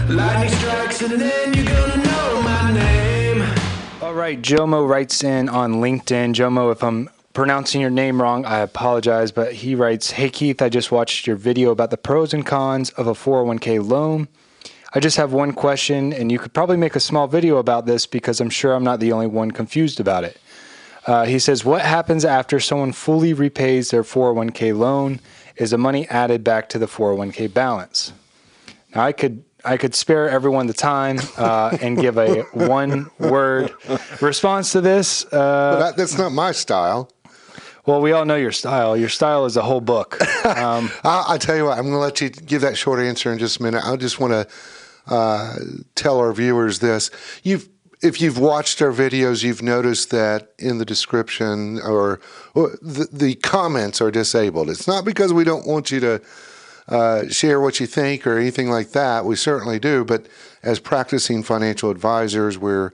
Lightning strikes and then you're gonna know my name. All right, Jomo writes in on LinkedIn. Jomo, if I'm pronouncing your name wrong, I apologize, but he writes, "Hey Keith, I just watched your video about the pros and cons of a 401k loan. I just have one question, and you could probably make a small video about this because I'm sure I'm not the only one confused about it." He says, "What happens after someone fully repays their 401k loan? Is the money added back to the 401k balance?" Now, I could spare everyone the time and give a one-word response to this. But that's not my style. Well, we all know your style. Your style is a whole book. I'll tell you what, I'm going to let you give that short answer in just a minute. I just want to tell our viewers this. If you've watched our videos, you've noticed that in the description or the comments are disabled. It's not because we don't want you to share what you think or anything like that. We certainly do. But as practicing financial advisors, we're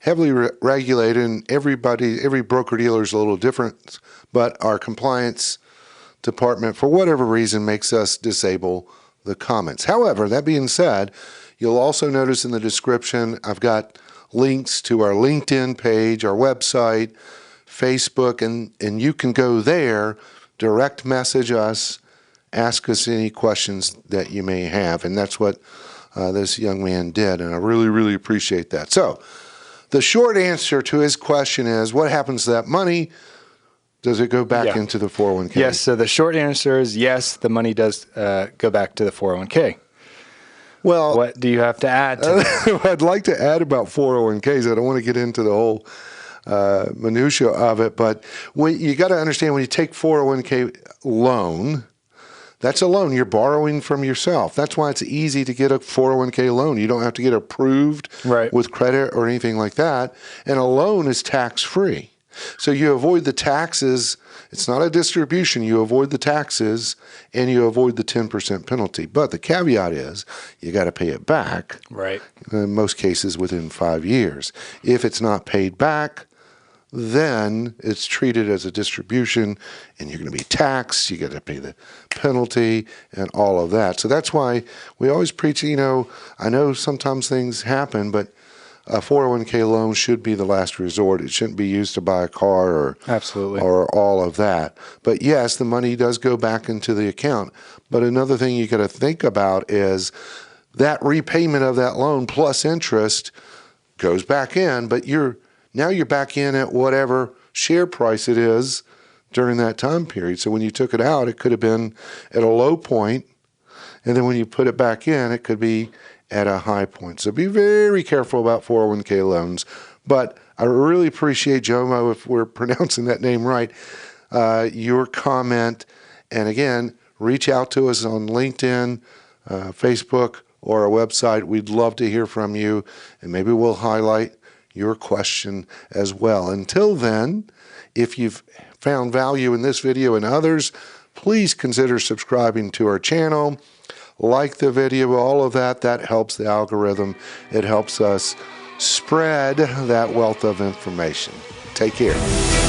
heavily regulated, and every broker-dealer is a little different. But our compliance department, for whatever reason, makes us disable the comments. However, that being said, you'll also notice in the description, I've got links to our LinkedIn page, our website, Facebook, and you can go there, direct message us, ask us any questions that you may have. And that's what this young man did, and I really, really appreciate that. So the short answer to his question is, what happens to that money? Does it go back into the 401k? Yes, so the short answer is yes, the money does go back to the 401k. Well, what do you have to add to that? I'd like to add about 401ks. I don't want to get into the whole minutia of it, but you got to understand, when you take 401k loan, that's a loan. You're borrowing from yourself. That's why it's easy to get a 401k loan. You don't have to get approved with credit or anything like that. And a loan is tax-free. So you avoid the taxes. It's not a distribution. You avoid the taxes and you avoid the 10% penalty. But the caveat is you got to pay it back. Right. In most cases within 5 years. If it's not paid back, then it's treated as a distribution and you're going to be taxed. You got to pay the penalty and all of that. So that's why we always preach, I know sometimes things happen, but a 401k loan should be the last resort. It shouldn't be used to buy a car or all of that. But yes, the money does go back into the account. But another thing you got to think about is that repayment of that loan plus interest goes back in, but now you're back in at whatever share price it is during that time period. So when you took it out, it could have been at a low point, and then when you put it back in, it could be at a high point. So be very careful about 401k loans. But I really appreciate, Jomo, if we're pronouncing that name right, your comment. And again, reach out to us on LinkedIn, Facebook, or our website. We'd love to hear from you, and maybe we'll highlight your question as well. Until then, if you've found value in this video and others, please consider subscribing to our channel. Like the video, all of that helps the algorithm. It helps us spread that wealth of information. Take care.